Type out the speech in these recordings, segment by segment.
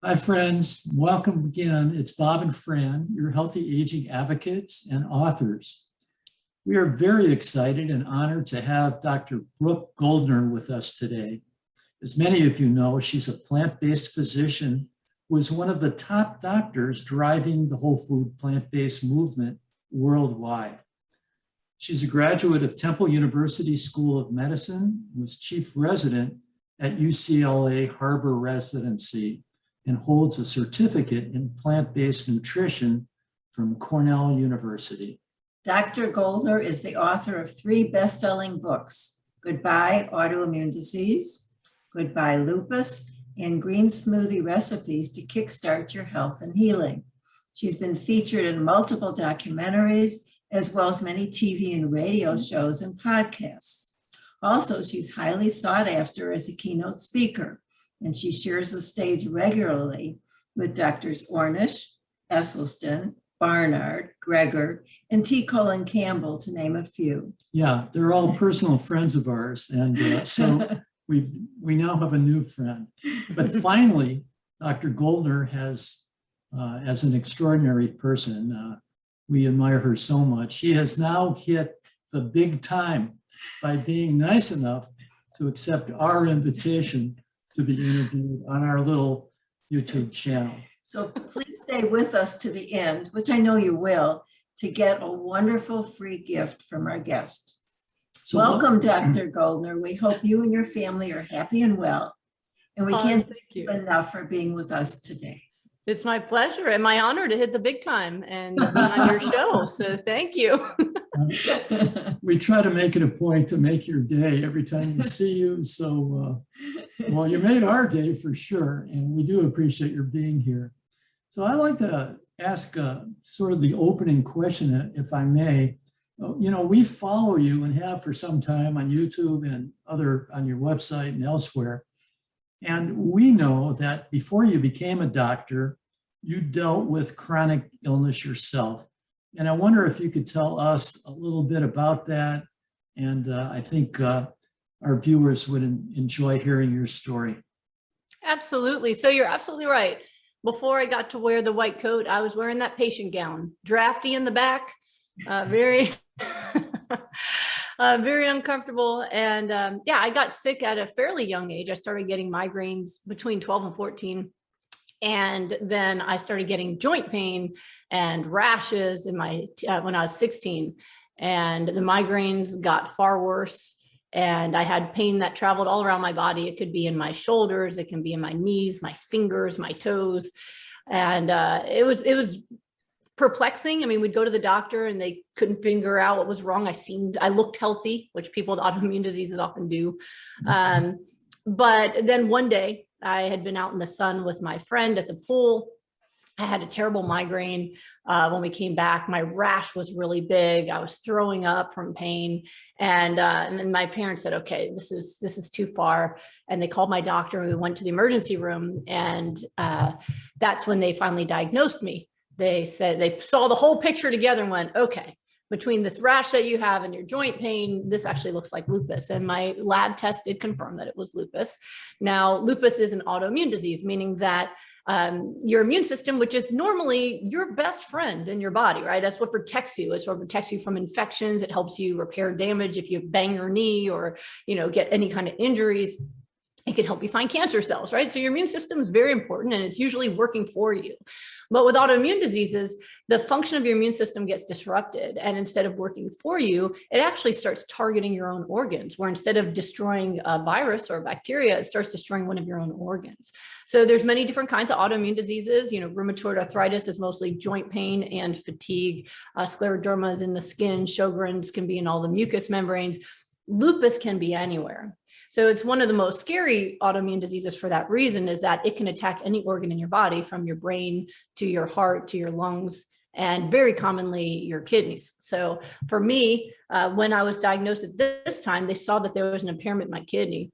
Hi, friends. Welcome again. It's Bob and Fran, your healthy aging advocates and authors. We are very excited and honored to have Dr. Brooke Goldner with us today. As many of you know, she's a plant-based physician who is one of the top doctors driving the whole food plant-based movement worldwide. She's a graduate of Temple University School of Medicine and was chief resident at UCLA Harbor Residency and holds a certificate in plant-based nutrition from Cornell University. Dr. Goldner is the author of 3 best-selling books, Goodbye Autoimmune Disease, Goodbye Lupus, and Green Smoothie Recipes to Kickstart Your Health and Healing. She's been featured in multiple documentaries, as well as many TV and radio shows and podcasts. Also, she's highly sought after as a keynote speaker, and she shares the stage regularly with Drs. Ornish, Esselstyn, Barnard, Greger, and T. Colin Campbell, to name a few. Yeah, they're all personal friends of ours. And so we now have a new friend. But finally, Dr. Goldner has, as an extraordinary person, we admire her so much. She has now hit the big time by being nice enough to accept our invitation to be interviewed on our little YouTube channel. So please stay with us to the end, which I know you will, to get a wonderful free gift from our guest. So welcome, Dr. Goldner. We hope you and your family are happy and well. And we can't thank you enough for being with us today. It's my pleasure and my honor to hit the big time and be on your show. So thank you. We try to make it a point to make your day every time we see you. So, well, you made our day for sure. And we do appreciate your being here. So I'd like to ask sort of the opening question, if I may. You know, we follow you and have for some time on YouTube and on your website and elsewhere. And we know that before you became a doctor, you dealt with chronic illness yourself. And I wonder if you could tell us a little bit about that. And I think our viewers would enjoy hearing your story. Absolutely. So you're absolutely right. Before I got to wear the white coat, I was wearing that patient gown, drafty in the back, very, very uncomfortable. And yeah, I got sick at a fairly young age. I started getting migraines between 12 and 14. And then I started getting joint pain and rashes in my when I was 16, and the migraines got far worse. And I had pain that traveled all around my body. It could be in my shoulders, it can be in my knees, my fingers, my toes. And it was perplexing. I mean, we'd go to the doctor and they couldn't figure out what was wrong. I looked healthy, which people with autoimmune diseases often do. But then one day, I had been out in the sun with my friend at the pool. I had a terrible migraine. When we came back, my rash was really big. I was throwing up from pain. And then my parents said, okay, this is too far. And they called my doctor and we went to the emergency room. And that's when they finally diagnosed me. They said they saw the whole picture together and went, okay, between this rash that you have and your joint pain, this actually looks like lupus. And my lab test did confirm that it was lupus. Now, lupus is an autoimmune disease, meaning that your immune system, which is normally your best friend in your body, right? That's what protects you. It's what protects you from infections. It helps you repair damage if you bang your knee or, get any kind of injuries. It can help you find cancer cells, right? So your immune system is very important and it's usually working for you. But with autoimmune diseases, the function of your immune system gets disrupted. And instead of working for you, it actually starts targeting your own organs, where instead of destroying a virus or a bacteria, it starts destroying one of your own organs. So there's many different kinds of autoimmune diseases. Rheumatoid arthritis is mostly joint pain and fatigue. Scleroderma is in the skin. Sjogren's can be in all the mucous membranes. Lupus can be anywhere. So it's one of the most scary autoimmune diseases for that reason, is that it can attack any organ in your body, from your brain to your heart to your lungs, and very commonly your kidneys. So for me, when I was diagnosed at this time, they saw that there was an impairment in my kidney,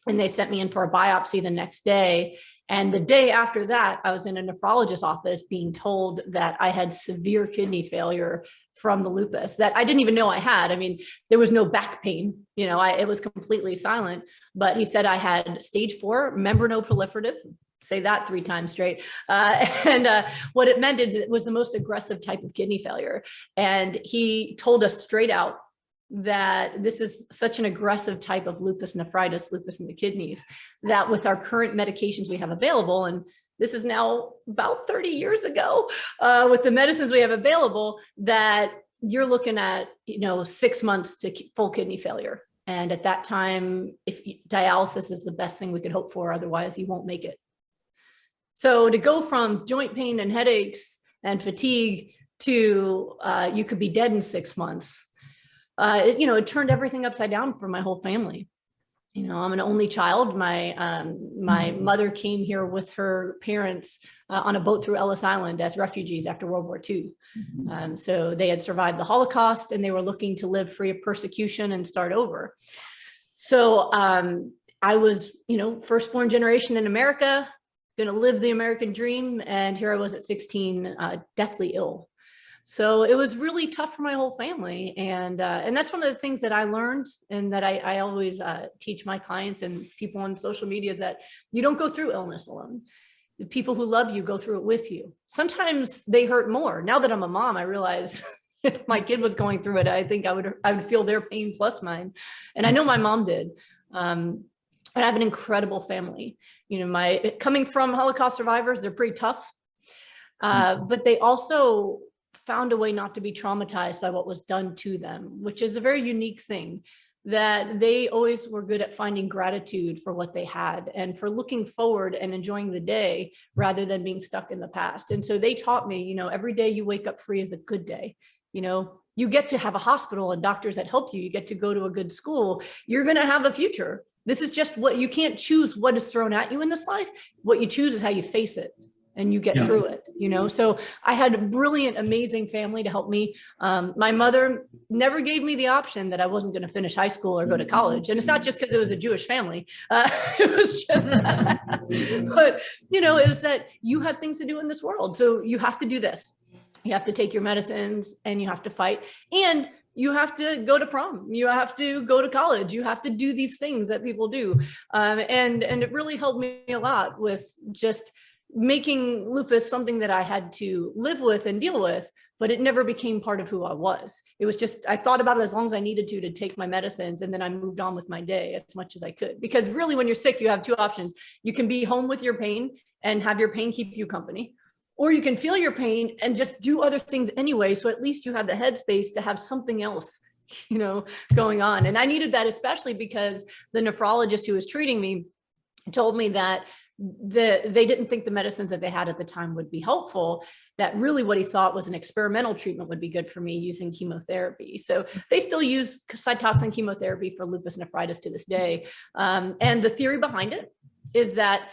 and they sent me in for a biopsy the next day. And the day after that, I was in a nephrologist's office being told that I had severe kidney failure from the lupus that I didn't even know I had. I mean, there was no back pain, it was completely silent, but he said I had stage 4 membranoproliferative say that 3 times straight. What it meant is it was the most aggressive type of kidney failure. And he told us straight out that this is such an aggressive type of lupus nephritis, lupus in the kidneys, that with our current medications we have available, and this is now about 30 years ago, with the medicines we have available, that you're looking at, 6 months to full kidney failure. And at that time, if dialysis is the best thing we could hope for, otherwise you won't make it. So to go from joint pain and headaches and fatigue to you could be dead in 6 months, it turned everything upside down for my whole family. I'm an only child. My mother came here with her parents on a boat through Ellis Island as refugees after World War II. So they had survived the Holocaust and they were looking to live free of persecution and start over. So I was, firstborn generation in America, going to live the American dream. And here I was at 16, deathly ill. So it was really tough for my whole family. And that's one of the things that I learned, and that I always teach my clients and people on social media, is that you don't go through illness alone. The people who love you go through it with you. Sometimes they hurt more. Now that I'm a mom, I realize if my kid was going through it, I think I would feel their pain plus mine. And I know my mom did. But I have an incredible family. Coming from Holocaust survivors, they're pretty tough. But they also found a way not to be traumatized by what was done to them, which is a very unique thing, that they always were good at finding gratitude for what they had and for looking forward and enjoying the day rather than being stuck in the past. And so they taught me, every day you wake up free is a good day. You get to have a hospital and doctors that help you. You get to go to a good school. You're going to have a future. This is just what you can't choose what is thrown at you in this life. What you choose is how you face it. And you get through it, So I had a brilliant, amazing family to help me. My mother never gave me the option that I wasn't going to finish high school or go to college. And it's not just because it was a Jewish family. It was just that. But, it was that you have things to do in this world. So you have to do this. You have to take your medicines and you have to fight. And you have to go to prom, you have to go to college, you have to do these things that people do. And it really helped me a lot with just making lupus something that I had to live with and deal with, but it never became part of who I was. It was just, I thought about it as long as I needed to take my medicines, and then I moved on with my day as much as I could. Because really when you're sick, you have 2 options. You can be home with your pain and have your pain keep you company, or you can feel your pain and just do other things anyway. So at least you have the headspace to have something else, going on. And I needed that, especially because the nephrologist who was treating me told me that they didn't think the medicines that they had at the time would be helpful, that really what he thought was an experimental treatment would be good for me, using chemotherapy. So they still use Cytoxan chemotherapy for lupus nephritis to this day. And the theory behind it is that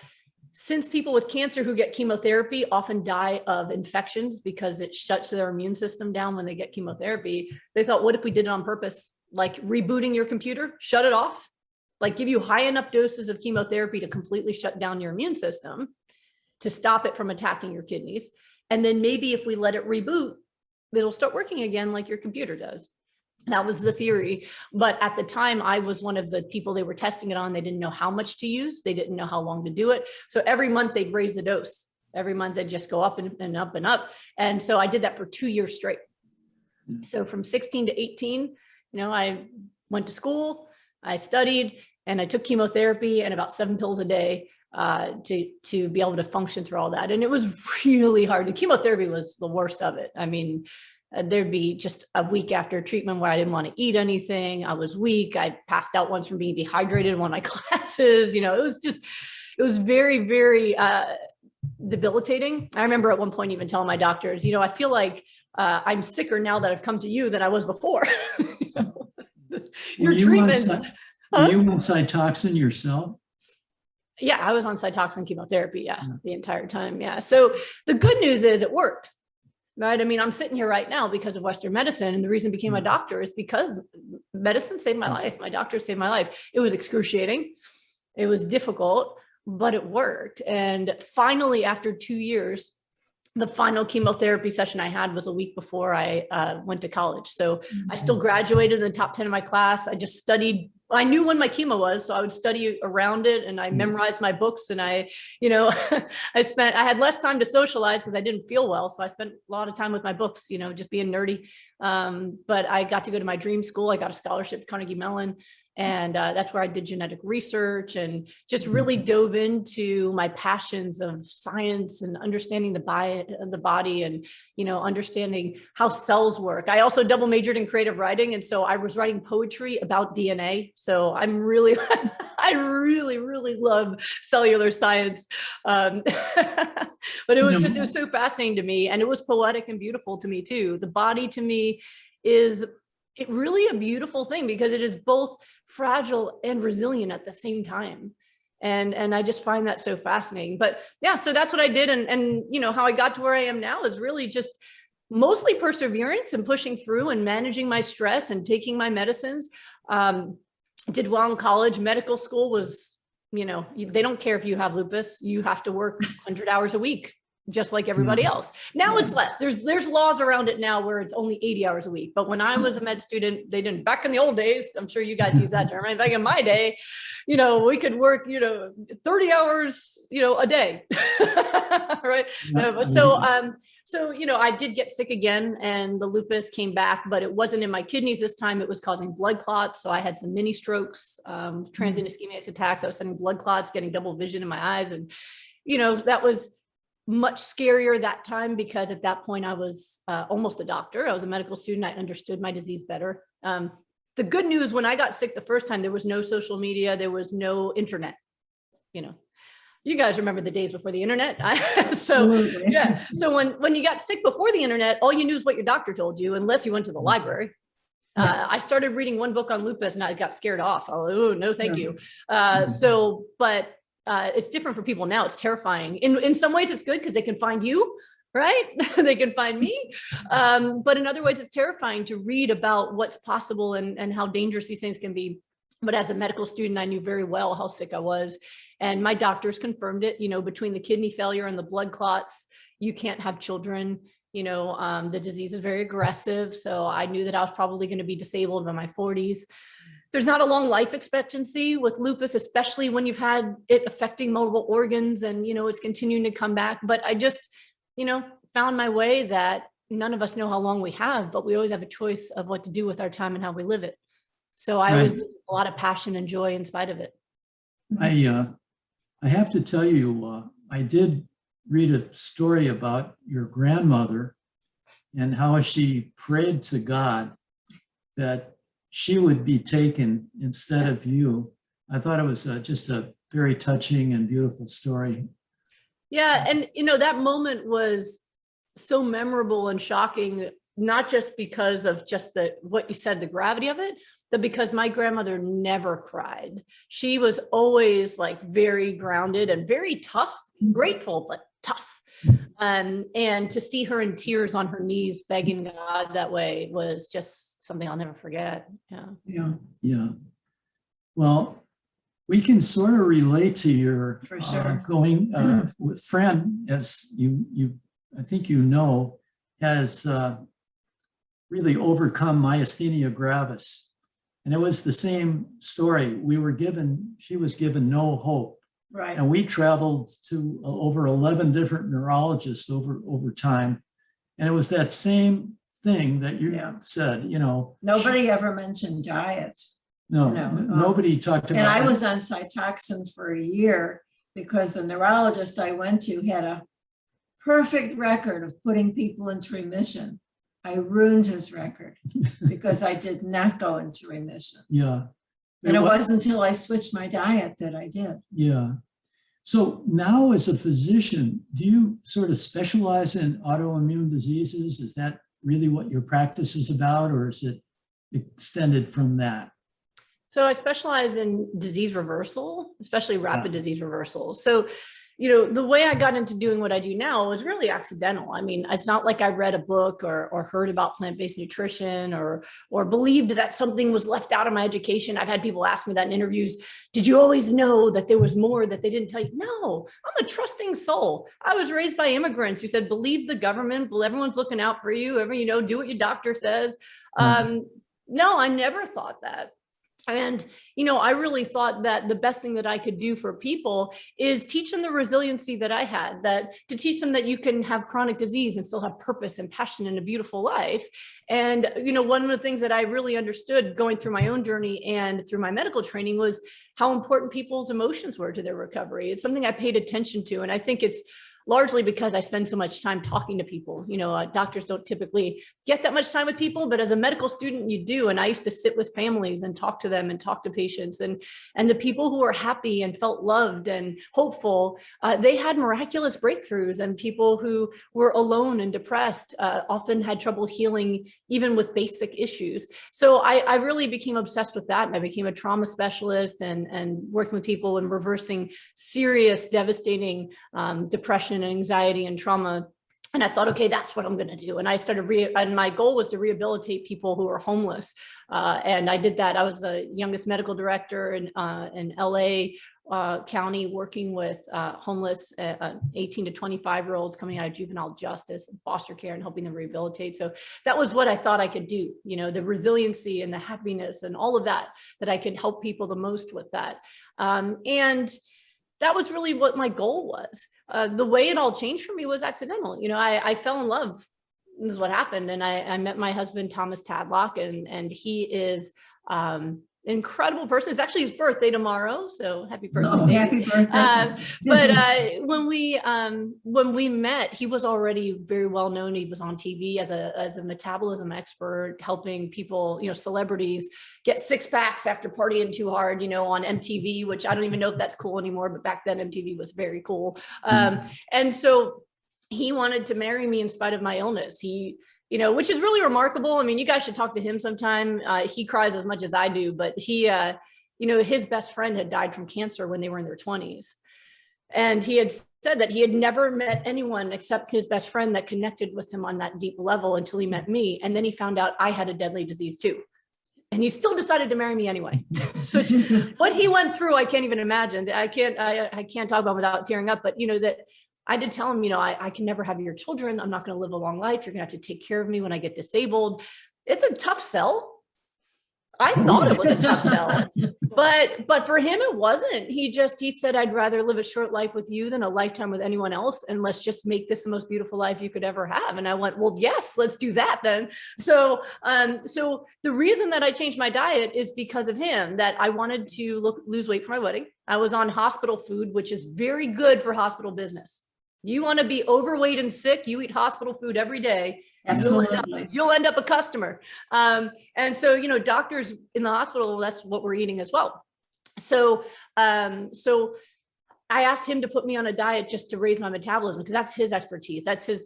since people with cancer who get chemotherapy often die of infections because it shuts their immune system down when they get chemotherapy, they thought, what if we did it on purpose? Like rebooting your computer, shut it off, like give you high enough doses of chemotherapy to completely shut down your immune system to stop it from attacking your kidneys. And then maybe if we let it reboot, it'll start working again like your computer does. That was the theory. But at the time, I was one of the people they were testing it on. They didn't know how much to use. They didn't know how long to do it. So every month they'd raise the dose. Every month they'd just go up and up and up. And so I did that for 2 years straight. So from 16 to 18, I went to school, I studied, and I took chemotherapy and about 7 pills a day to be able to function through all that. And it was really hard. The chemotherapy was the worst of it. I mean, there'd be just a week after treatment where I didn't want to eat anything. I was weak. I passed out once from being dehydrated in one of my classes. It was very, very debilitating. I remember at one point even telling my doctors, I feel like I'm sicker now that I've come to you than I was before. Your treatment. Were you on Cytoxan yourself? Yeah, I was on Cytoxan chemotherapy, the entire time, So the good news is it worked, right? I mean, I'm sitting here right now because of Western medicine, and the reason I became a doctor is because medicine saved my life. My doctor saved my life. It was excruciating. It was difficult, but it worked. And finally, after 2 years, the final chemotherapy session I had was a week before I went to college. So I still graduated in the top 10 of my class. I just studied I knew when my chemo was, so I would study around it, and I memorized my books, and I, you know, I had less time to socialize because I didn't feel well. So I spent a lot of time with my books, you know, just being nerdy. But I got to go to my dream school. I got a scholarship to Carnegie Mellon. And that's where I did genetic research and just really dove into my passions of science and understanding the body and, you know, understanding how cells work. I also double majored in creative writing. And so I was writing poetry about DNA. So I'm really, I really love cellular science. But it was just, it was so fascinating to me. And it was poetic and beautiful to me too. The body to me is really a beautiful thing because it is both fragile and resilient at the same time. And I just find that so fascinating. But yeah, so that's what I did. And you know, how I got to where I am now is really just mostly perseverance and pushing through and managing my stress and taking my medicines. Did well in college. Medical school was, you know, they don't care if you have lupus, you have to work 100 hours a week, just like everybody else. Now it's less. There's laws around it now where it's only 80 hours a week. But when I was a med student, they didn't. Back in the old days, I'm sure you guys use that term, right? Back in my day, you know, we could work, you know, 30 hours, you know, a day, right? So, you know, I did get sick again and the lupus came back, but it wasn't in my kidneys this time. It was causing blood clots. So I had some mini strokes, transient ischemic attacks. I was sending blood clots, getting double vision in my eyes. And, you know, that was much scarier that time because at that point I was almost a doctor. I was a medical student. I understood my disease better. The good news, when I got sick the first time, there was no social media. There was no internet. You know, you guys remember the days before the internet. Yeah. So when you got sick before the internet, all you knew is what your doctor told you, unless you went to the library. I started reading one book on lupus and I got scared off. Oh, no, thank you. But it's different for people now. It's terrifying. In some ways it's good because they can find you, right? They can find me. But in other ways it's terrifying to read about what's possible and how dangerous these things can be. But as a medical student, I knew very well how sick I was. And my doctors confirmed it, you know, between the kidney failure and the blood clots, you can't have children. You know, the disease is very aggressive. So I knew that I was probably going to be disabled by my 40s. There's not a long life expectancy with lupus, especially when you've had it affecting multiple organs and, you know, it's continuing to come back. But I just, you know, found my way that none of us know how long we have, but we always have a choice of what to do with our time and how we live it. So I always live with a lot of passion and joy in spite of it. I have to tell you, I did read a story about your grandmother and how she prayed to God that she would be taken instead of you. I thought it was just a very touching and beautiful story. Yeah, and you know, that moment was so memorable and shocking, not just because of just what you said, the gravity of it, but because my grandmother never cried. She was always like very grounded and very tough, grateful, but tough. And to see her in tears on her knees begging God that way was just something I'll never forget. Yeah. Well, we can sort of relate to your For sure. going with Fran, as you I think you know, has really overcome myasthenia gravis. And it was the same story. She was given no hope. Right. And we traveled to over 11 different neurologists over time. And it was that same thing that you said, you know. Nobody ever mentioned diet. Nobody talked about And I that. was on Cytoxan for a year because the neurologist I went to had a perfect record of putting people into remission. I ruined his record because I did not go into remission. Yeah. And it wasn't until I switched my diet that I did. Yeah. So now as a physician, do you sort of specialize in autoimmune diseases? Is that really what your practice is about, or is it extended from that? So I specialize in disease reversal, especially rapid disease reversal. So, you know, the way I got into doing what I do now was really accidental. I mean, it's not like I read a book or heard about plant-based nutrition or believed that something was left out of my education. I've had people ask me that in interviews. Did you always know that there was more that they didn't tell you? No, I'm a trusting soul. I was raised by immigrants who said, believe the government, everyone's looking out for you, do what your doctor says. No, I never thought that. And, I really thought that the best thing that I could do for people is teach them the resiliency that I had, that to teach them that you can have chronic disease and still have purpose and passion and a beautiful life. And, one of the things that I really understood going through my own journey and through my medical training was how important people's emotions were to their recovery. It's something I paid attention to. And I think it's largely because I spend so much time talking to people. Doctors don't typically get that much time with people, but as a medical student, you do. And I used to sit with families and talk to them and talk to patients, and the people who were happy and felt loved and hopeful, they had miraculous breakthroughs, and people who were alone and depressed often had trouble healing, even with basic issues. So I really became obsessed with that. And I became a trauma specialist and working with people and reversing serious, devastating depression and anxiety and trauma. And I thought, okay, that's what I'm going to do. And I started, and my goal was to rehabilitate people who were homeless. And I did that. I was the youngest medical director in LA County, working with homeless 18 to 25-year-olds coming out of juvenile justice and foster care and helping them rehabilitate. So that was what I thought I could do, the resiliency and the happiness and all of that I could help people the most with that. And that was really what my goal was. The way it all changed for me was accidental. I fell in love. This is what happened. And I met my husband, 𝗪𝗏, and he is an incredible person. It's actually his birthday tomorrow. So happy birthday. Oh, happy birthday. But when we met, he was already very well known. He was on TV as a metabolism expert, helping people, celebrities get six packs after partying too hard, on MTV, which I don't even know if that's cool anymore, but back then MTV was very cool. And so he wanted to marry me in spite of my illness. Which is really remarkable. I mean, you guys should talk to him sometime. He cries as much as I do, but his best friend had died from cancer when they were in their 20s. And he had said that he had never met anyone except his best friend that connected with him on that deep level until he met me. And then he found out I had a deadly disease too. And he still decided to marry me anyway. So what he went through, I can't even imagine. I can't talk about without tearing up, but that I did tell him, I can never have your children. I'm not going to live a long life. You're going to have to take care of me when I get disabled. It's a tough sell. I thought it was a tough sell, but for him, it wasn't. He said, I'd rather live a short life with you than a lifetime with anyone else. And let's just make this the most beautiful life you could ever have. And I went, well, yes, let's do that then. So the reason that I changed my diet is because of him, that I wanted to lose weight for my wedding. I was on hospital food, which is very good for hospital business. You want to be overweight and sick, you eat hospital food every day. Absolutely. You'll end up a customer. And so, doctors in the hospital, that's what we're eating as well. So I asked him to put me on a diet just to raise my metabolism, because that's his expertise. That's his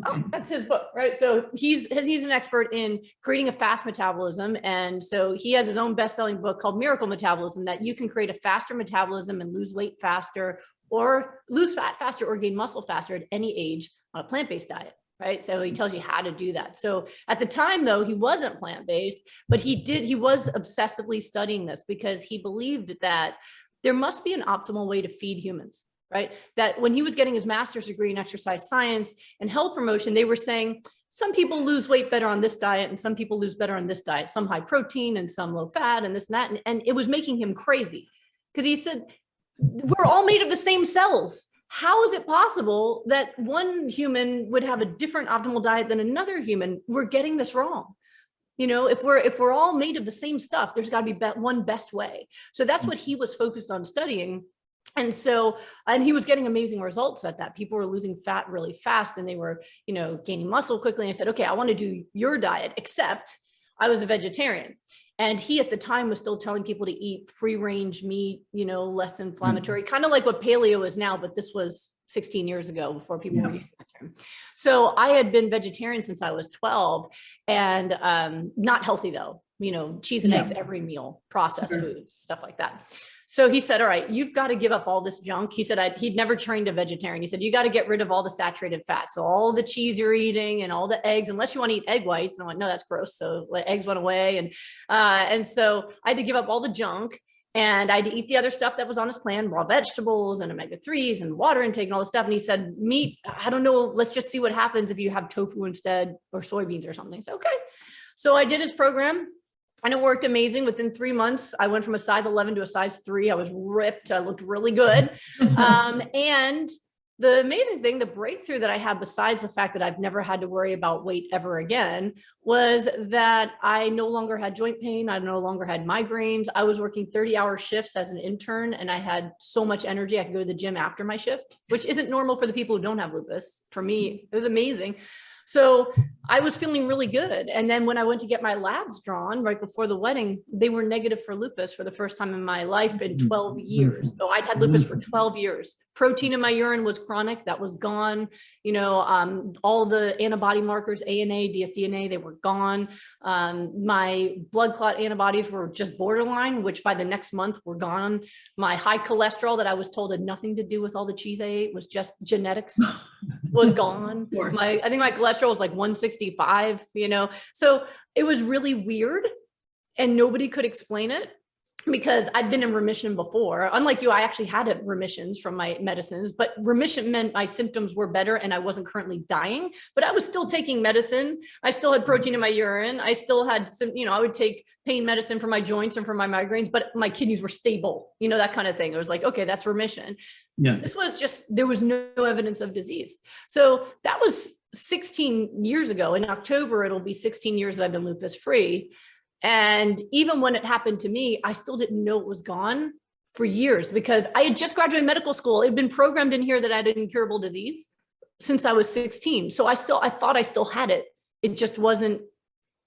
book, right? So he's an expert in creating a fast metabolism. And so he has his own best-selling book called Miracle Metabolism, that you can create a faster metabolism and lose weight faster, or lose fat faster, or gain muscle faster at any age on a plant-based diet, right? So he tells you how to do that. So at the time though, he wasn't plant-based, but he was obsessively studying this because he believed that there must be an optimal way to feed humans, right? That when he was getting his master's degree in exercise science and health promotion, they were saying, some people lose weight better on this diet and some people lose better on this diet, some high protein and some low fat and this and that. And it was making him crazy, because he said, we're all made of the same cells. How is it possible that one human would have a different optimal diet than another human? We're getting this wrong. If we're all made of the same stuff, there's got to be one best way. So that's what he was focused on studying. And he was getting amazing results at that. People were losing fat really fast and they were, gaining muscle quickly. And I said, okay, I want to do your diet, except I was a vegetarian. And he at the time was still telling people to eat free range meat, less inflammatory, kind of like what paleo is now, but this was 16 years ago before people were using that term. So I had been vegetarian since I was 12, and not healthy though, cheese and eggs every meal, processed foods, stuff like that. So he said, all right, you've got to give up all this junk. He said he'd never trained a vegetarian. He said, you got to get rid of all the saturated fat. So all the cheese you're eating and all the eggs, unless you want to eat egg whites. And I went, no, that's gross. So eggs went away. And so I had to give up all the junk, and I had to eat the other stuff that was on his plan, raw vegetables and omega-3s and water intake and all this stuff. And he said, meat, I don't know, let's just see what happens if you have tofu instead, or soybeans or something. So, okay. So I did his program. And it worked amazing. Within 3 months, I went from a size 11 to a size 3. I was ripped. I looked really good. And the amazing thing, the breakthrough that I had, besides the fact that I've never had to worry about weight ever again, was that I no longer had joint pain. I no longer had migraines. I was working 30-hour shifts as an intern, and I had so much energy. I could go to the gym after my shift, which isn't normal for the people who don't have lupus. For me, it was amazing. So I was feeling really good. And then when I went to get my labs drawn right before the wedding, they were negative for lupus for the first time in my life in 12 years. So I'd had lupus for 12 years. Protein in my urine was chronic. That was gone. You know, all the antibody markers, ANA, dsDNA, they were gone. My blood clot antibodies were just borderline, which by the next month were gone. My high cholesterol that I was told had nothing to do with all the cheese I ate, was just genetics, was gone. I think my cholesterol was like 165, you know, so it was really weird and nobody could explain it because I'd been in remission before. Unlike you, I actually had remissions from my medicines, but remission meant my symptoms were better and I wasn't currently dying, but I was still taking medicine. I still had protein in my urine. I still had some, you know, I would take pain medicine for my joints and for my migraines, but my kidneys were stable, you know, that kind of thing. It was like, okay, that's remission. Yeah. This was just, there was no evidence of disease. So that was 16 years ago. In October, it'll be 16 years that I've been lupus free. And even when it happened to me, I still didn't know it was gone for years because I had just graduated medical school. It had been programmed in here that I had an incurable disease since I was 16. So I thought I still had it. It just wasn't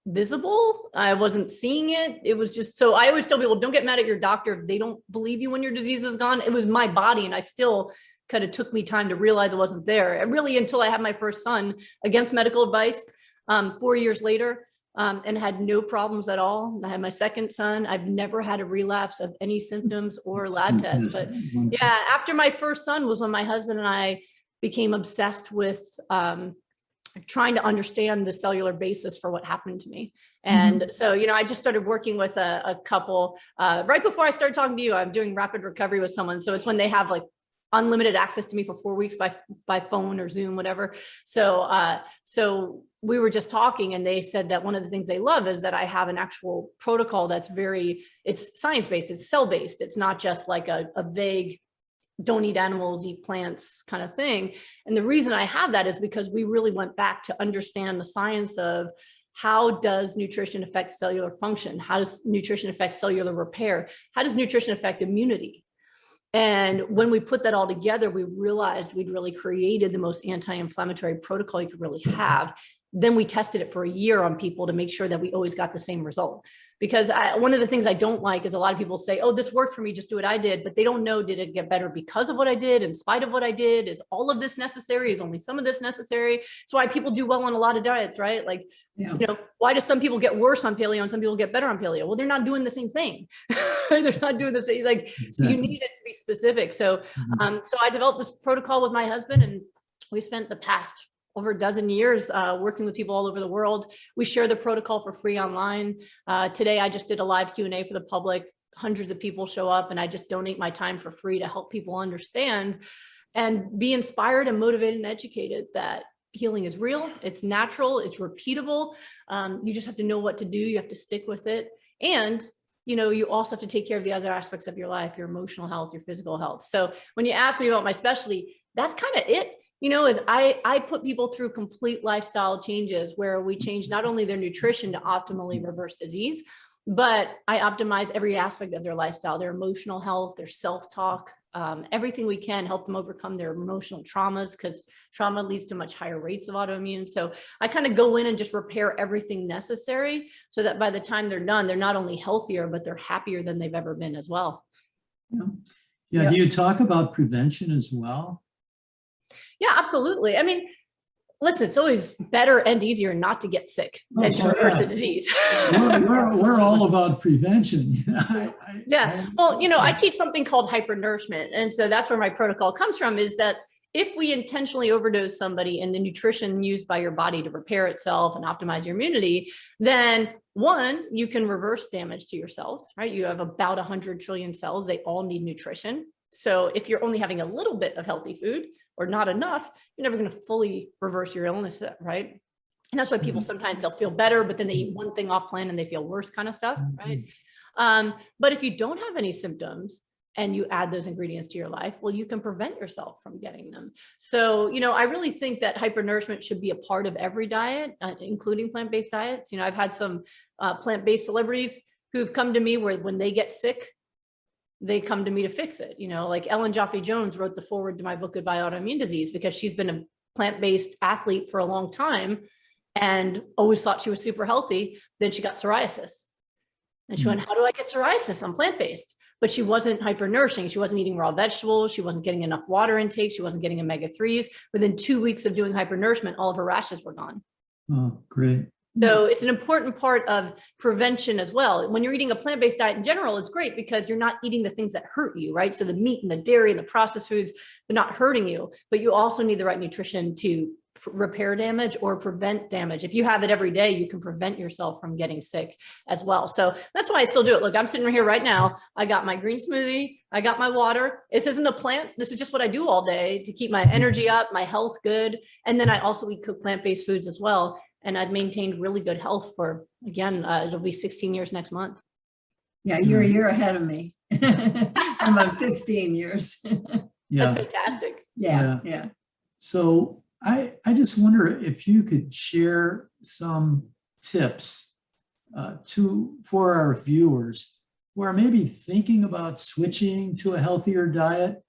visible. I wasn't seeing it. It was just, so I always tell people, don't get mad at your doctor if they don't believe you when your disease is gone. It was my body. And I still kind of took me time to realize it wasn't there. And really until I had my first son against medical advice 4 years later. And had no problems at all. I had my second son. I've never had a relapse of any symptoms or lab tests. But yeah, after my first son was when my husband and I became obsessed with trying to understand the cellular basis for what happened to me. And so, you know, I just started working with a couple right before I started talking to you. I'm doing rapid recovery with someone. So it's when they have like unlimited access to me for 4 weeks by phone or Zoom, whatever. So we were just talking and they said that one of the things they love is that I have an actual protocol that's it's science-based, it's cell-based. It's not just like a vague, don't eat animals, eat plants kind of thing. And the reason I have that is because we really went back to understand the science of how does nutrition affect cellular function? How does nutrition affect cellular repair? How does nutrition affect immunity? And when we put that all together, we realized we'd really created the most anti-inflammatory protocol you could really have. Then we tested it for a year on people to make sure that we always got the same result. Because one of the things I don't like is a lot of people say, oh, this worked for me, just do what I did. But they don't know, did it get better because of what I did, in spite of what I did? Is all of this necessary? Is only some of this necessary? It's why people do well on a lot of diets, right? Like, you know, why do some people get worse on paleo and some people get better on paleo? Well, they're not doing the same thing. They're not doing the same, like, exactly. You need it to be specific. So, so I developed this protocol with my husband and we spent the past over a dozen years working with people all over the world. We share the protocol for free online. Today, I just did a live Q&A for the public. Hundreds of people show up and I just donate my time for free to help people understand and be inspired and motivated and educated that healing is real, it's natural, it's repeatable. You just have to know what to do. You have to stick with it. And you know, you also have to take care of the other aspects of your life, your emotional health, your physical health. So when you ask me about my specialty, that's kind of it. You know, is I put people through complete lifestyle changes where we change not only their nutrition to optimally reverse disease, but I optimize every aspect of their lifestyle, their emotional health, their self-talk, everything we can help them overcome their emotional traumas because trauma leads to much higher rates of autoimmune. So I kind of go in and just repair everything necessary so that by the time they're done, they're not only healthier, but they're happier than they've ever been as well. Yeah. Do you talk about prevention as well? Yeah, absolutely. I mean, listen, it's always better and easier not to get sick than to reverse the disease. we're all about prevention. Yeah. Well, you know, I teach something called hypernourishment. And so that's where my protocol comes from, is that if we intentionally overdose somebody in the nutrition used by your body to repair itself and optimize your immunity, then one, you can reverse damage to your cells, right? You have about 100 trillion cells. They all need nutrition. So if you're only having a little bit of healthy food or not enough, you're never going to fully reverse your illness, right? And that's why people sometimes they'll feel better, but then they eat one thing off plan and they feel worse kind of stuff, right? But if you don't have any symptoms and you add those ingredients to your life, well, you can prevent yourself from getting them. So, I really think that hypernourishment should be a part of every diet, including plant-based diets. I've had some plant-based celebrities who've come to me where when they get sick, they come to me to fix it. Like Ellen Jaffe-Jones wrote the foreword to my book, Goodbye Autoimmune Disease, because she's been a plant-based athlete for a long time and always thought she was super healthy. Then she got psoriasis. And she went, how do I get psoriasis? I'm plant-based. But she wasn't hypernourishing. She wasn't eating raw vegetables. She wasn't getting enough water intake. She wasn't getting omega-3s. Within 2 weeks of doing hypernourishment, all of her rashes were gone. Oh, great. So it's an important part of prevention as well. When you're eating a plant-based diet in general, it's great because you're not eating the things that hurt you, right? So the meat and the dairy and the processed foods, they're not hurting you, but you also need the right nutrition to repair damage or prevent damage. If you have it every day, you can prevent yourself from getting sick as well. So that's why I still do it. Look, I'm sitting right here right now. I got my green smoothie. I got my water. This isn't a plant. This is just what I do all day to keep my energy up, my health good. And then I also eat cooked plant-based foods as well. And I've maintained really good health for, again, it'll be 16 years next month. Yeah, you're a year ahead of me. I'm on 15 years. Yeah. That's fantastic. Yeah. So I just wonder if you could share some tips for our viewers who are maybe thinking about switching to a healthier diet.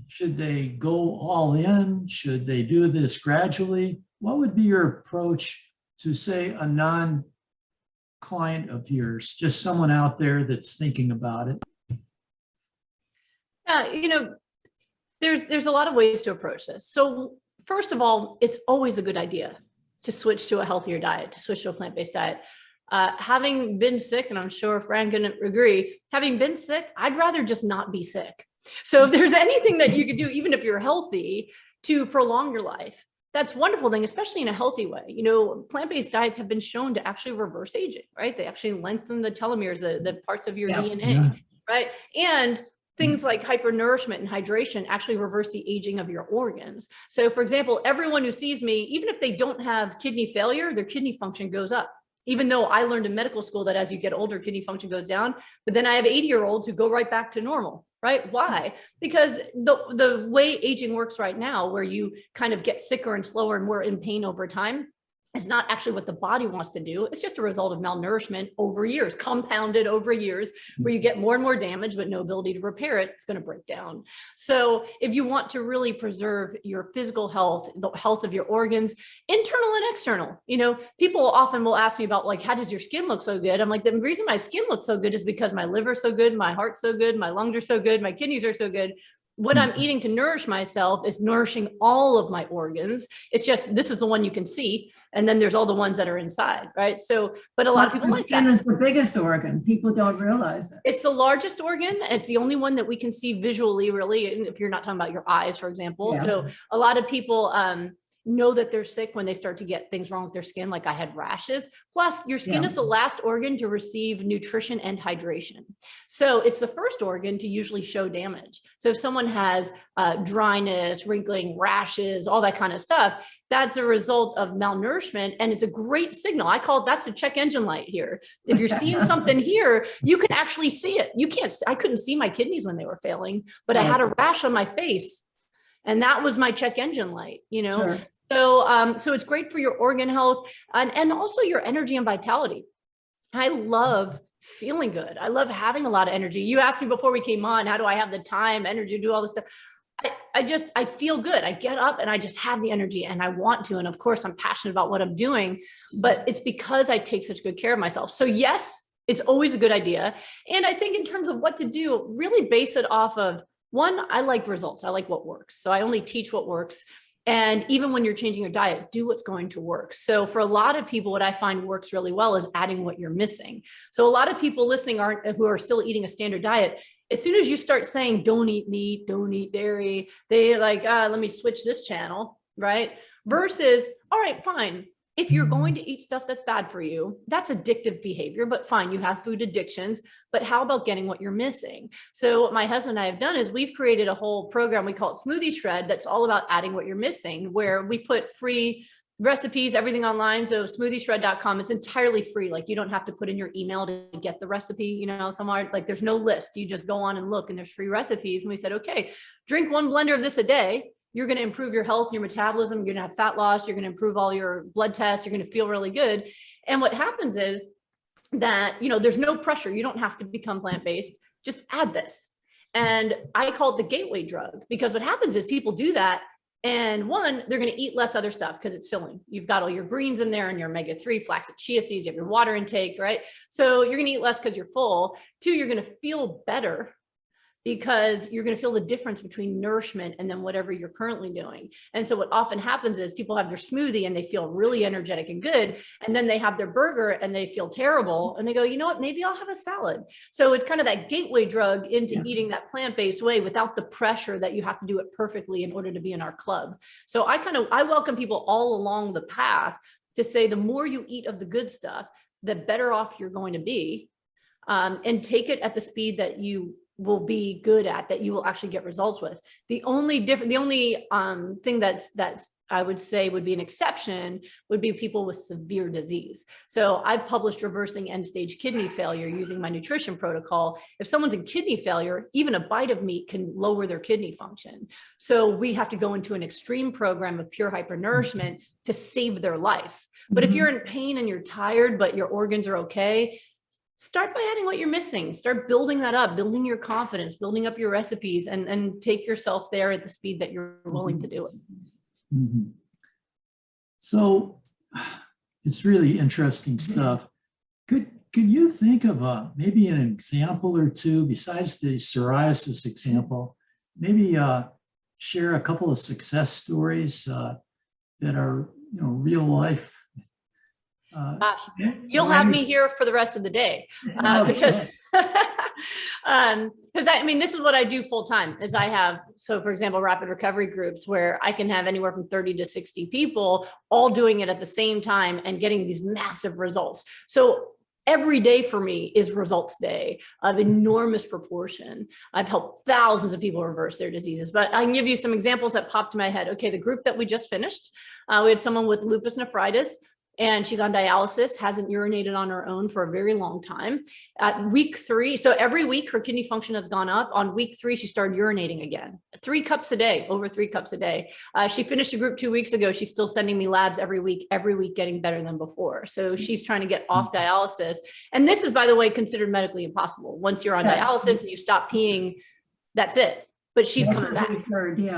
Should they go all in? Should they do this gradually? What would be your approach to, say, a non-client of yours, just someone out there that's thinking about it? Yeah, there's a lot of ways to approach this. So first of all, it's always a good idea to switch to a healthier diet, to switch to a plant-based diet. Having been sick, and I'm sure Fran can agree, having been sick, I'd rather just not be sick. So if there's anything that you could do, even if you're healthy, to prolong your life, that's a wonderful thing, especially in a healthy way. Plant-based diets have been shown to actually reverse aging, right? They actually lengthen the telomeres, the parts of your DNA, right? And things like hypernourishment and hydration actually reverse the aging of your organs. So for example, everyone who sees me, even if they don't have kidney failure, their kidney function goes up. Even though I learned in medical school that as you get older, kidney function goes down, but then I have 80-year-olds who go right back to normal, right? Why? Because the way aging works right now, where you kind of get sicker and slower and more in pain over time, is not actually what the body wants to do. It's just a result of malnourishment over years, compounded over years, where you get more and more damage, but no ability to repair it. It's going to break down. So if you want to really preserve your physical health, the health of your organs, internal and external, people often will ask me about, like, how does your skin look so good? I'm like, the reason my skin looks so good is because my liver's so good, my heart's so good, my lungs are so good, my kidneys are so good. What I'm eating to nourish myself is nourishing all of my organs. It's just, this is the one you can see. And then there's all the ones that are inside, right? So, but a lot of people like that. The skin is the biggest organ. People don't realize it. It's the largest organ. It's the only one that we can see visually, really. And if you're not talking about your eyes, for example. Yeah. So a lot of people know that they're sick when they start to get things wrong with their skin. Like I had rashes. Plus your skin is the last organ to receive nutrition and hydration. So it's the first organ to usually show damage. So if someone has dryness, wrinkling, rashes, all that kind of stuff, that's a result of malnourishment. And it's a great signal. I call it, that's the check engine light here. If you're seeing something here, you can actually see it. I couldn't see my kidneys when they were failing, but I had a rash on my face. And that was my check engine light, Sure. So it's great for your organ health and also your energy and vitality. I love feeling good. I love having a lot of energy. You asked me before we came on, how do I have the time, energy to do all this stuff? I feel good. I get up and I just have the energy and I want to. And of course I'm passionate about what I'm doing, but it's because I take such good care of myself. So yes, it's always a good idea. And I think in terms of what to do, really base it off of, one, I like results. I like what works. So I only teach what works. And even when you're changing your diet, do what's going to work. So for a lot of people, what I find works really well is adding what you're missing. So a lot of people listening who are still eating a standard diet, as soon as you start saying, don't eat meat, don't eat dairy, they like, let me switch this channel, right? Versus, all right, fine. If you're going to eat stuff that's bad for you, that's addictive behavior, but fine, you have food addictions, but how about getting what you're missing? So what my husband and I have done is we've created a whole program, we call it Smoothie Shred, that's all about adding what you're missing, where we put free recipes, everything online. So smoothieshred.com, it's entirely free. Like you don't have to put in your email to get the recipe, you know, somewhere. It's like, there's no list. You just go on and look and there's free recipes. And we said, okay, drink 1 blender of this a day. You're going to improve your health, your metabolism. You're going to have fat loss. You're going to improve all your blood tests. You're going to feel really good. And what happens is that, you know, there's no pressure. You don't have to become plant-based. Just add this. And I call it the gateway drug, because what happens is people do that. And one, they're going to eat less other stuff because it's filling. You've got all your greens in there and your omega-3, flaxseed, chia seeds, you have your water intake, right? So you're going to eat less because you're full. 2, you're going to feel better because you're going to feel the difference between nourishment and then whatever you're currently doing. And so what often happens is people have their smoothie and they feel really energetic and good. And then they have their burger and they feel terrible. And they go, you know what, maybe I'll have a salad. So it's kind of that gateway drug into eating that plant-based way without the pressure that you have to do it perfectly in order to be in our club. So I welcome people all along the path to say, the more you eat of the good stuff, the better off you're going to be, and take it at the speed that you will be good at, that you will actually get results with. The only thing that's I would say would be an exception would be people with severe disease. So I've published reversing end-stage kidney failure using my nutrition protocol. If someone's in kidney failure, even a bite of meat can lower their kidney function. So we have to go into an extreme program of pure hypernourishment to save their life. But if you're in pain and you're tired, but your organs are okay, start by adding what you're missing. Start building that up, building your confidence, building up your recipes, and take yourself there at the speed that you're willing to do it. So it's really interesting stuff. Could you think of maybe an example or two besides the psoriasis example? Maybe share a couple of success stories that are, you know, real life. Gosh, you'll have me here for the rest of the day, because I mean, this is what I do full time. Is I have, so for example, rapid recovery groups where I can have anywhere from 30 to 60 people all doing it at the same time and getting these massive results. So every day for me is results day of enormous proportion. I've helped thousands of people reverse their diseases, but I can give you some examples that popped to my head. Okay, the group that we just finished, we had someone with lupus nephritis, and she's on dialysis, hasn't urinated on her own for a very long time. At week 3, so every week her kidney function has gone up. On week 3, she started urinating again, 3 cups a day, over 3 cups a day. She finished a group 2 weeks ago. She's still sending me labs every week getting better than before. So she's trying to get off dialysis. And this is, by the way, considered medically impossible. Once you're on dialysis and you stop peeing, that's it. But she's coming back,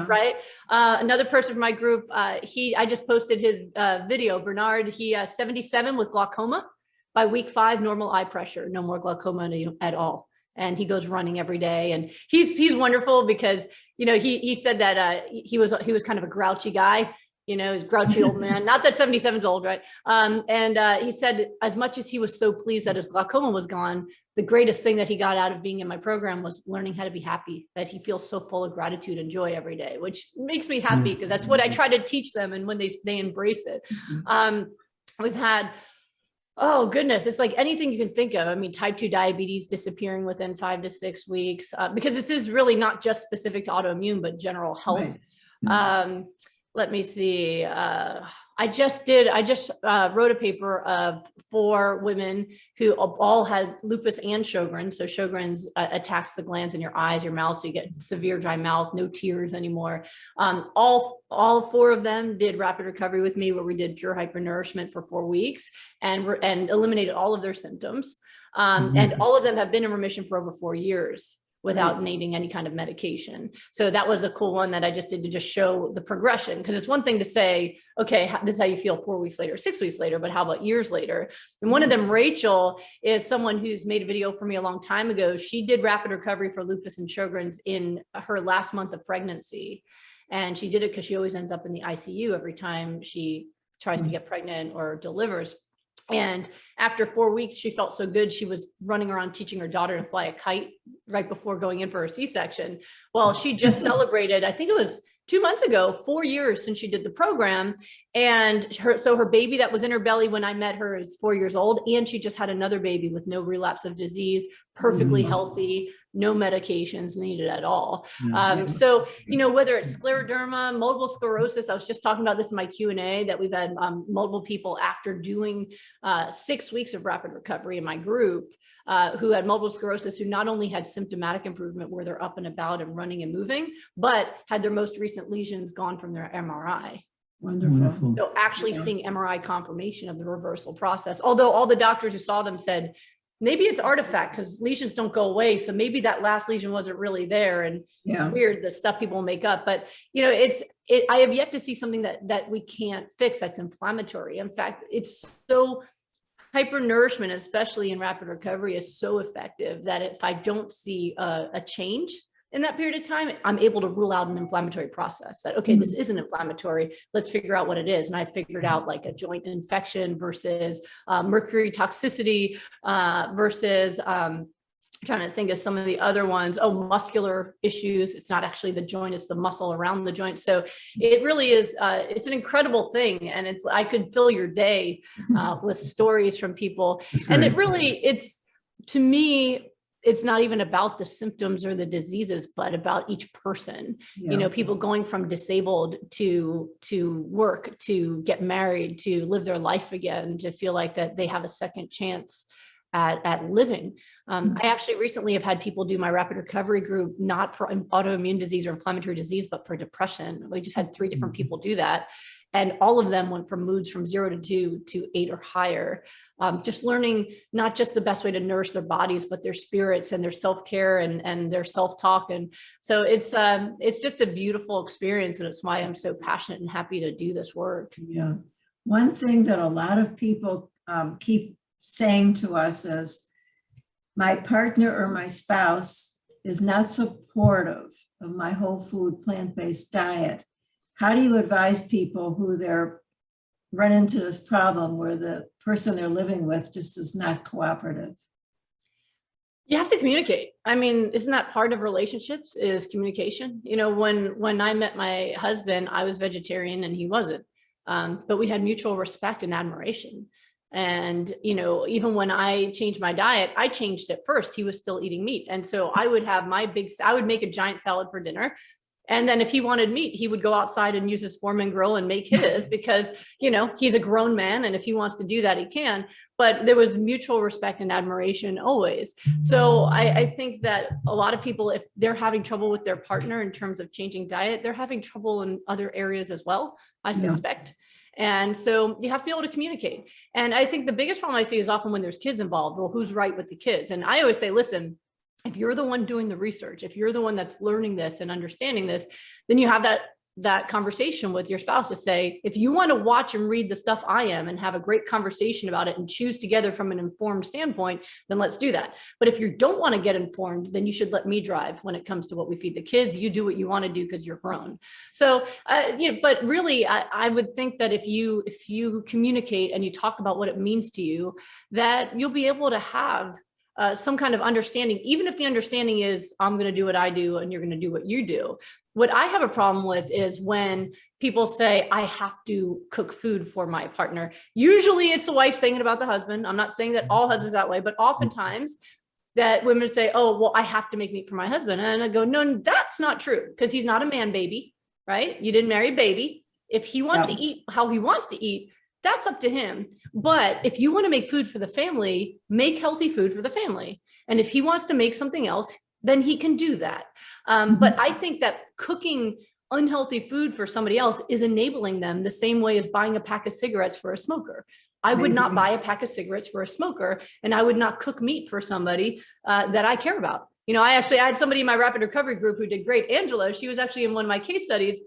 right? Another person from my group, I just posted his video, Bernard, he 77 with glaucoma. By week 5, normal eye pressure, no more glaucoma at all. And he goes running every day. And he's wonderful because, you know, he said that he was kind of a grouchy guy. You know, he's grouchy old man, not that 77's old, right? He said, as much as he was so pleased that his glaucoma was gone, the greatest thing that he got out of being in my program was learning how to be happy, that he feels so full of gratitude and joy every day, which makes me happy because that's what I try to teach them. And when they embrace it, we've had, oh goodness, it's like anything you can think of. I mean, type 2 diabetes disappearing within 5 to 6 weeks, because this is really not just specific to autoimmune, but general health. Right. Let me see. I just wrote a paper of 4 women who all had lupus and Sjogren. So Sjogren's attacks the glands in your eyes, your mouth, so you get severe dry mouth, no tears anymore. All 4 of them did rapid recovery with me, where we did pure hypernourishment for 4 weeks and eliminated all of their symptoms. And all of them have been in remission for over 4 years without needing any kind of medication. So that was a cool one that I just did to just show the progression. Because it's one thing to say, okay, this is how you feel 4 weeks later, 6 weeks later, but how about years later? And one of them, Rachel, is someone who's made a video for me a long time ago. She did rapid recovery for lupus and Sjogren's in her last month of pregnancy. And she did it because she always ends up in the ICU every time she tries to get pregnant or delivers. And after 4 weeks, she felt so good. She was running around teaching her daughter to fly a kite right before going in for her C-section. Well, she just celebrated, I think it was 2 months ago, 4 years since she did the program. And her baby that was in her belly when I met her is 4 years old. And she just had another baby with no relapse of disease, perfectly healthy, no medications needed at all. Yeah. So, whether it's scleroderma, multiple sclerosis, I was just talking about this in my Q&A, that we've had multiple people after doing 6 weeks of rapid recovery in my group who had multiple sclerosis, who not only had symptomatic improvement where they're up and about and running and moving, but had their most recent lesions gone from their MRI. Wonderful. So actually seeing MRI confirmation of the reversal process, although all the doctors who saw them said, maybe it's artifact because lesions don't go away. So maybe that last lesion wasn't really there. And it's weird, the stuff people make up, but I have yet to see something that we can't fix that's inflammatory. In fact, it's so hypernourishment, especially in rapid recovery, is so effective that if I don't see a change in that period of time, I'm able to rule out an inflammatory process that, okay, this isn't inflammatory. Let's figure out what it is. And I figured out like a joint infection versus mercury toxicity versus trying to think of some of the other ones. Oh, muscular issues. It's not actually the joint, it's the muscle around the joint. So it really is, it's an incredible thing. And I could fill your day with stories from people. And to me, it's not even about the symptoms or the diseases, but about each person. People going from disabled to work, to get married, to live their life again, to feel like that they have a second chance at living. I actually recently have had people do my rapid recovery group, not for autoimmune disease or inflammatory disease, but for depression. We just had 3 different people do that. And all of them went from moods from 0 to 2 to 8 or higher. Just learning not just the best way to nourish their bodies, but their spirits and their self-care and their self-talk. And so it's just a beautiful experience. And it's why I'm so passionate and happy to do this work. Yeah. One thing that a lot of people keep saying to us is, my partner or my spouse is not supportive of my whole food, plant-based diet. How do you advise people who run into this problem where the person they're living with just is not cooperative? You have to communicate. I mean, isn't that part of relationships, is communication? When I met my husband, I was vegetarian and he wasn't, but we had mutual respect and admiration. And, even when I changed my diet, I changed it first. He was still eating meat. And so I would have I would make a giant salad for dinner. And then if he wanted meat, he would go outside and use his Foreman grill and make his because, he's a grown man. And if he wants to do that, he can. But there was mutual respect and admiration always. So I think that a lot of people, if they're having trouble with their partner in terms of changing diet, they're having trouble in other areas as well, I suspect. And so you have to be able to communicate. And I think the biggest problem I see is often when there's kids involved. Well, who's right with the kids? And I always say, listen, if you're the one doing the research, if you're the one that's learning this and understanding this, then you have that conversation with your spouse to say, if you want to watch and read the stuff I am and have a great conversation about it and choose together from an informed standpoint, then let's do that. But if you don't want to get informed, then you should let me drive when it comes to what we feed the kids. You do what you want to do because you're grown. So, but really, I would think that if you communicate and you talk about what it means to you, that you'll be able to have some kind of understanding, even if the understanding is I'm going to do what I do and you're going to do what you do. What I have a problem with is when people say, I have to cook food for my partner. Usually it's the wife saying it about the husband. I'm not saying that all husbands that way, but oftentimes that women say, oh, well, I have to make meat for my husband. And I go, no, that's not true, because he's not a man baby, right? You didn't marry a baby. If he wants to eat how he wants to eat, that's up to him. But if you want to make food for the family, make healthy food for the family. And if he wants to make something else, then he can do that. But I think that cooking unhealthy food for somebody else is enabling them the same way as buying a pack of cigarettes for a smoker. I would not buy a pack of cigarettes for a smoker, and I would not cook meat for somebody that I care about. I had somebody in my rapid recovery group who did great. Angela, she was actually in one of my case studies,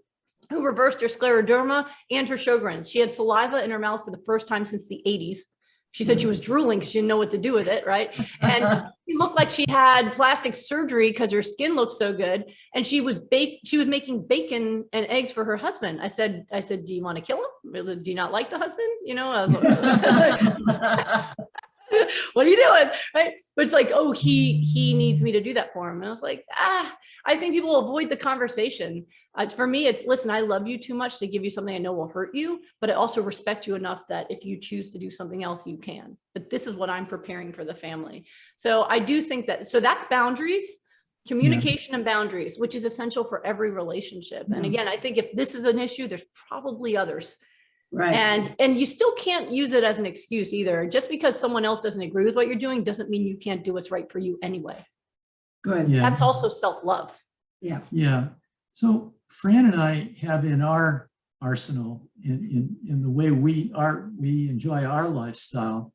who reversed her scleroderma and her Sjogren's. She had saliva in her mouth for the first time since the 80s. She said she was drooling because she didn't know what to do with it, right? And she looked like she had plastic surgery because her skin looked so good. And she was making bacon and eggs for her husband. I said, do you want to kill him? Do you not like the husband? I was like, what are you doing? Right? But it's like, oh, he needs me to do that for him. And I was like, I think people avoid the conversation. For me, it's, listen, I love you too much to give you something I know will hurt you, but I also respect you enough that if you choose to do something else, you can. But this is what I'm preparing for the family. So I do think that, so that's boundaries. communication and boundaries, which is essential for every relationship. And again, I think if this is an issue, there's probably others. Right. And you still can't use it as an excuse either. Just because someone else doesn't agree with what you're doing doesn't mean you can't do what's right for you anyway. Good. Yeah. That's also self-love. Yeah. Yeah. So Fran and I have in our arsenal, in the way we enjoy our lifestyle,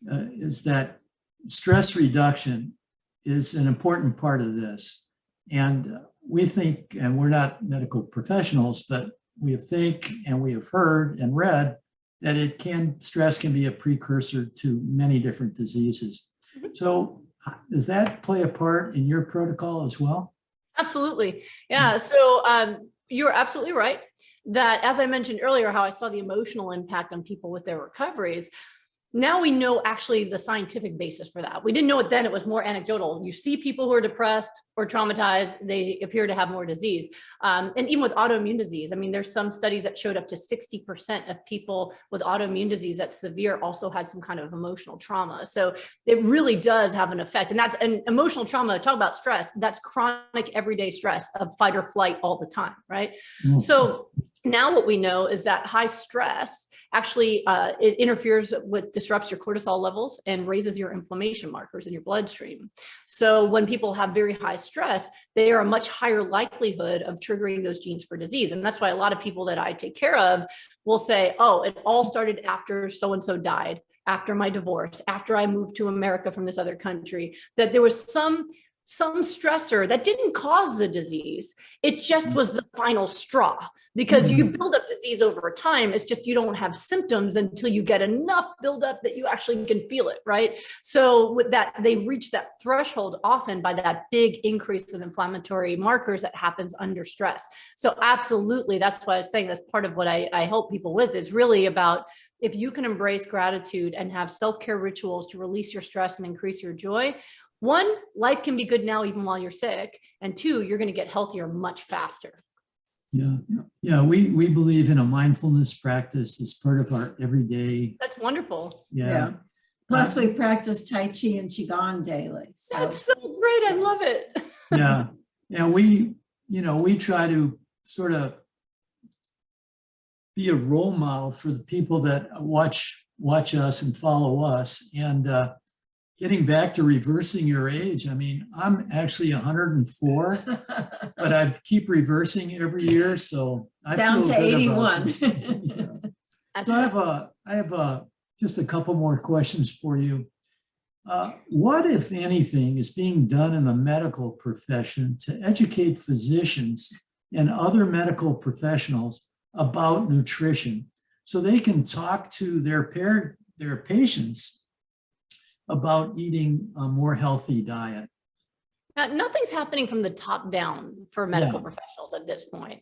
is that stress reduction is an important part of this. And we think, and we're not medical professionals, but we think and we have heard and read that stress can be a precursor to many different diseases. So does that play a part in your protocol as well? Absolutely. Yeah. So you're absolutely right that, as I mentioned earlier, how I saw the emotional impact on people with their recoveries. Now we know actually the scientific basis for that. We didn't know it then, it was more anecdotal. You see people who are depressed or traumatized, they appear to have more disease. And even with autoimmune disease, I mean, there's some studies that showed up to 60% of people with autoimmune disease that's severe also had some kind of emotional trauma. So it really does have an effect. And that's an emotional trauma. Talk about stress. That's chronic everyday stress of fight or flight all the time, right? Mm. So now what we know is that high stress actually it interferes with, disrupts your cortisol levels and raises your inflammation markers in your bloodstream. So when people have very high stress, they are a much higher likelihood of triggering those genes for disease. And that's why a lot of people that I take care of will say, oh, it all started after so-and-so died, after my divorce, after I moved to America from this other country, that there was some stressor that didn't cause the disease. It just was the final straw, because you build up disease over time. It's just you don't have symptoms until you get enough buildup that you actually can feel it, right? So with that, they reach that threshold often by that big increase of inflammatory markers that happens under stress. So absolutely, that's why I was saying that's part of what I help people with. It's really about, if you can embrace gratitude and have self-care rituals to release your stress and increase your joy, one, life can be good now even while you're sick. And two, you're going to get healthier much faster. Yeah. We believe in a mindfulness practice as part of our everyday. That's wonderful. Yeah. Plus we practice Tai Chi and Qigong daily. So. That's so great. I love it. Yeah. Yeah. We try to sort of be a role model for the people that watch us and follow us. And getting back to reversing your age, I mean, I'm actually 104, but I keep reversing every year, so I down feel to good 81. about it. Yeah. So I have just a couple more questions for you. What, if anything, is being done in the medical profession to educate physicians and other medical professionals about nutrition so they can talk to their patients about eating a more healthy diet? Nothing's happening from the top down for medical professionals at this point.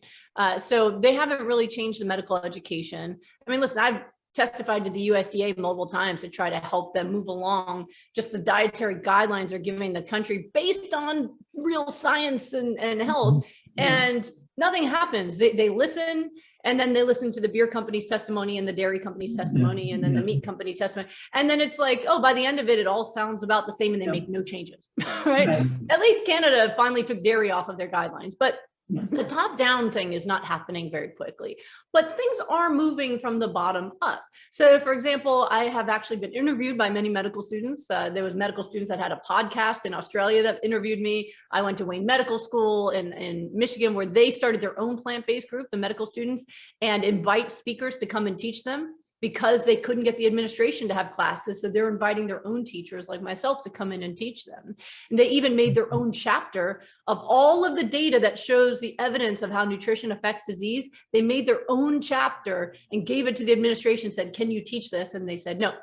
So they haven't really changed the medical education. I mean, listen, I've testified to the USDA multiple times to try to help them move along. Just the dietary guidelines are giving the country based on real science and health, and nothing happens. They listen, and then they listen to the beer company's testimony and the dairy company's testimony and then the meat company's testimony. And then it's like, oh, by the end of it, it all sounds about the same and they make no changes, right? At least Canada finally took dairy off of their guidelines, but the top down thing is not happening very quickly, but things are moving from the bottom up. So for example, I have actually been interviewed by many medical students. There was medical students that had a podcast in Australia that interviewed me. I went to Wayne Medical School in Michigan, where they started their own plant-based group, the medical students, and invite speakers to come and teach them, because they couldn't get the administration to have classes. So they're inviting their own teachers like myself to come in and teach them. And they even made their own chapter of all of the data that shows the evidence of how nutrition affects disease. They made their own chapter and gave it to the administration, said, can you teach this? And they said, no.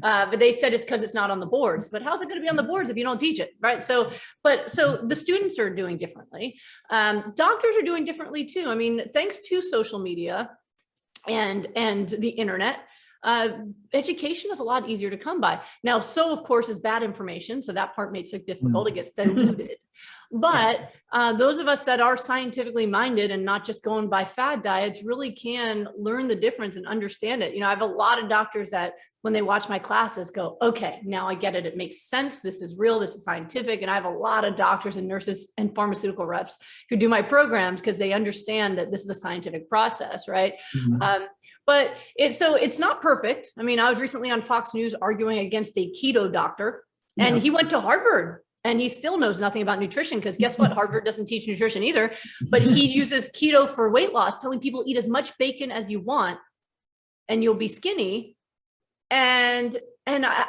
But they said it's because it's not on the boards. But how's it going to be on the boards if you don't teach it, right? So the students are doing differently. Doctors are doing differently too. I mean, thanks to social media and the internet, education is a lot easier to come by. Now, so of course is bad information. So that part makes it difficult. It gets diluted. But those of us that are scientifically minded and not just going by fad diets really can learn the difference and understand it. You know, I have a lot of doctors that when they watch my classes go, okay, now I get it. It makes sense. This is real. This is scientific. And I have a lot of doctors and nurses and pharmaceutical reps who do my programs because they understand that this is a scientific process, right? But it's not perfect. I mean, I was recently on Fox News arguing against a keto doctor, and he went to Harvard. And he still knows nothing about nutrition because guess what? Harvard doesn't teach nutrition either, but he uses keto for weight loss, telling people eat as much bacon as you want and you'll be skinny. And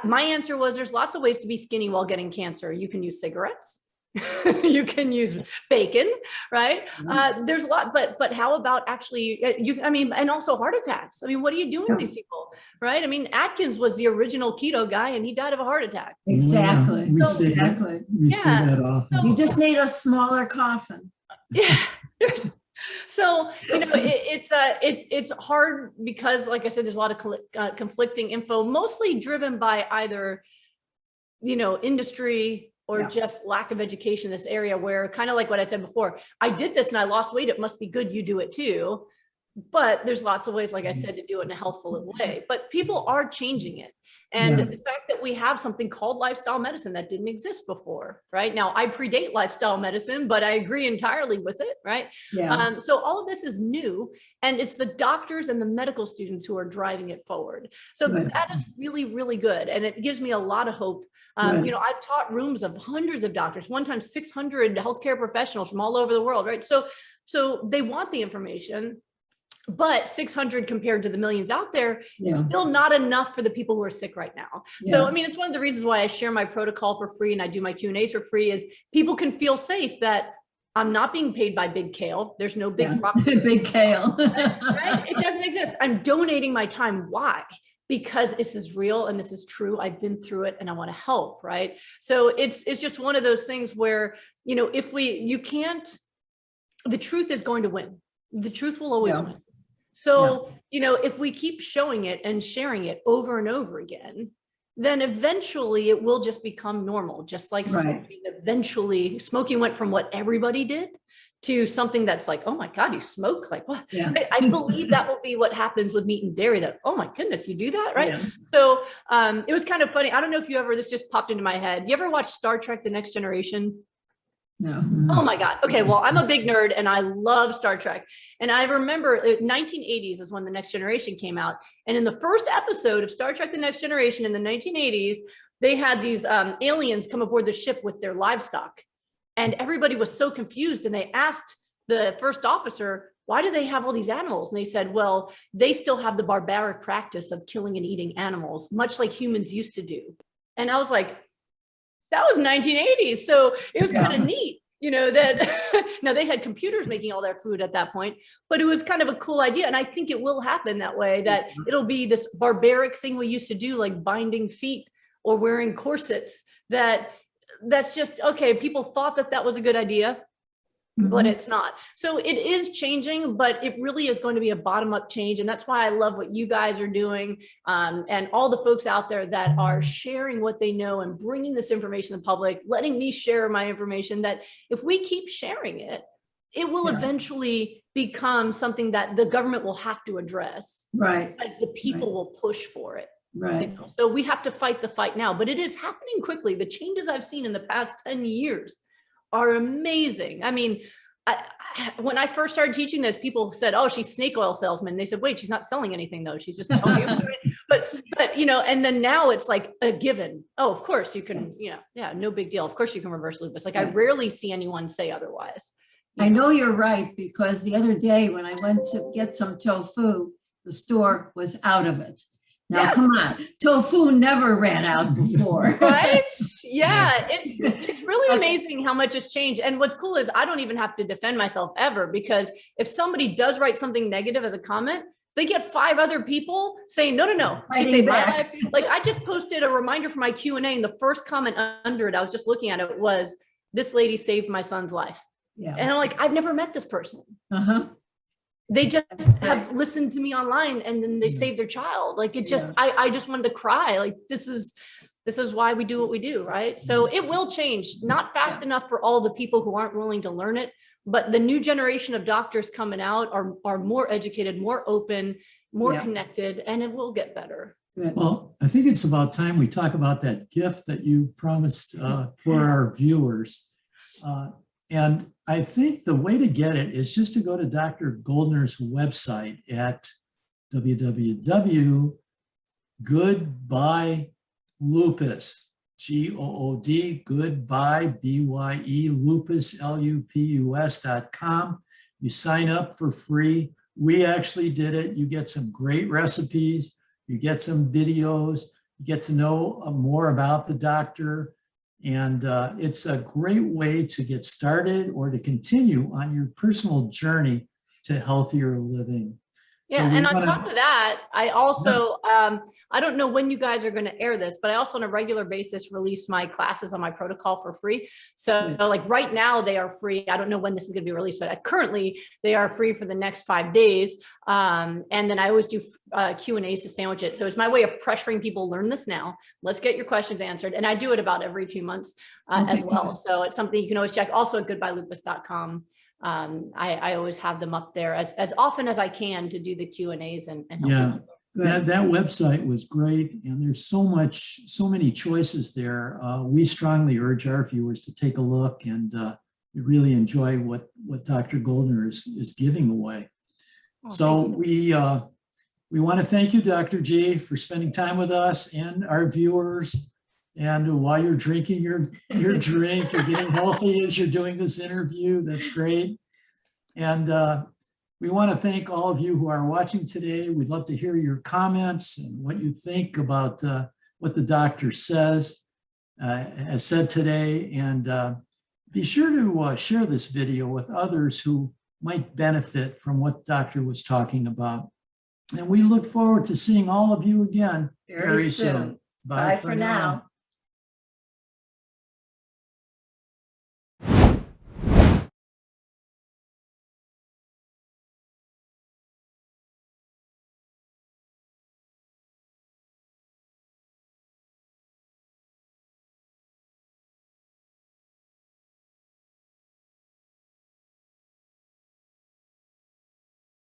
my answer was there's lots of ways to be skinny while getting cancer. You can use cigarettes. You can use bacon, right? There's a lot, but how about actually, and also heart attacks. I mean, what are you doing with these people, right? I mean, Atkins was the original keto guy and he died of a heart attack. Exactly. We see that often. You just need a smaller coffin. Yeah. So, you know, it's hard because, like I said, there's a lot of conflicting info, mostly driven by either, you know, industry or just lack of education in this area, where kind of like what I said before, I did this and I lost weight. It must be good. You do it too. But there's lots of ways, like I said, to do it in a healthful way, but people are changing it. And the fact that we have something called lifestyle medicine that didn't exist before, right? Now, I predate lifestyle medicine, but I agree entirely with it, right? So all of this is new, and it's the doctors and the medical students who are driving it forward. So that is really, really good. And it gives me a lot of hope. You know, I've taught rooms of hundreds of doctors, one time 600 healthcare professionals from all over the world, right? So they want the information. But 600 compared to the millions out there is still not enough for the people who are sick right now. So, I mean, it's one of the reasons why I share my protocol for free and I do my Q&As for free is people can feel safe that I'm not being paid by Big Kale. There's no big profit. Big Kale. Right? It doesn't exist. I'm donating my time. Why? Because this is real and this is true. I've been through it and I want to help, right? So it's just one of those things where, you know, the truth is going to win. The truth will always win. So, you know, if we keep showing it and sharing it over and over again, then eventually it will just become normal, just like smoking. Eventually, smoking went from what everybody did to something that's like, oh my God, you smoke? Like what? I believe that will be what happens with meat and dairy, that, oh my goodness, you do that, right? So it was kind of funny. I don't know if this just popped into my head. You ever watch Star Trek: The Next Generation? No. Oh my God. Okay. Well, I'm a big nerd and I love Star Trek. And I remember 1980s is when The Next Generation came out. And in the first episode of Star Trek: The Next Generation in the 1980s, they had these aliens come aboard the ship with their livestock. And everybody was so confused. And they asked the first officer, why do they have all these animals? And they said, well, they still have the barbaric practice of killing and eating animals, much like humans used to do. And I was like, that was 1980s. So it was kind of neat, you know, that now they had computers making all their food at that point, but it was kind of a cool idea. And I think it will happen that way, that it'll be this barbaric thing we used to do, like binding feet or wearing corsets, that's just, okay, people thought that was a good idea, but it's not. So it is changing, but it really is going to be a bottom-up change. And that's why I love what you guys are doing, and all the folks out there that are sharing what they know and bringing this information to the public, letting me share my information, that if we keep sharing it, it will eventually become something that the government will have to address. Right. As the people will push for it. Right. You know? So we have to fight the fight now, but it is happening quickly. The changes I've seen in the past 10 years are amazing. I mean, when I first started teaching this, people said, oh, she's snake oil salesman. They said, wait, she's not selling anything though. She's just selling it. But, you know, and then now it's like a given. Oh, of course you can, you know, no big deal. Of course you can reverse lupus. Like I rarely see anyone say otherwise. I know you're right, because the other day when I went to get some tofu, the store was out of it. Now, come on, tofu never ran out before. Right? Yeah, it's really amazing how much has changed. And what's cool is I don't even have to defend myself ever, because if somebody does write something negative as a comment, they get 5 other people saying, no, she saved my life. Like I just posted a reminder for my Q&A, and the first comment under it, I was just looking at it, was, this lady saved my son's life. And I'm like, I've never met this person. they just That's have great. listened to me online and then they Yeah. saved their child. Like it just, Yeah. I just wanted to cry. Like this is why we do what we do, right? So it will change, not fast enough for all the people who aren't willing to learn it, but the new generation of doctors coming out are more educated, more open, more Yeah. connected, and it will get better. Good. Well, I think it's about time we talk about that gift that you promised for our viewers. And I think the way to get it is just to go to Dr. Goldner's website at www.goodbyelupus, G-O-O-D, goodbye, B-Y-E, lupus, L-U-P-U-S.com. You sign up for free. We actually did it. You get some great recipes. You get some videos. You get to know more about the doctor. And it's a great way to get started or to continue on your personal journey to healthier living. Yeah, So and we on wanna- top of that, I also, I don't know when you guys are going to air this, but I also on a regular basis release my classes on my protocol for free. So like right now they are free. I don't know when this is going to be released, but currently they are free for the next 5 days. And then I always do Q&As to sandwich it. So it's my way of pressuring people, learn this now. Let's get your questions answered. And I do it about every 2 months as well. So it's something you can always check. Also at goodbyelupus.com. I always have them up there as often as I can to do the Q&As and help Yeah, people. that website was great. And there's so many choices there. We strongly urge our viewers to take a look and really enjoy what Dr. Goldner is giving away. Oh, So thank you. we want to thank you, Dr. G, for spending time with us and our viewers. And while you're drinking your drink, you're getting healthy as you're doing this interview. That's great. And we want to thank all of you who are watching today. We'd love to hear your comments and what you think about what the doctor has said today. And be sure to share this video with others who might benefit from what the doctor was talking about. And we look forward to seeing all of you again Very soon. Bye for now.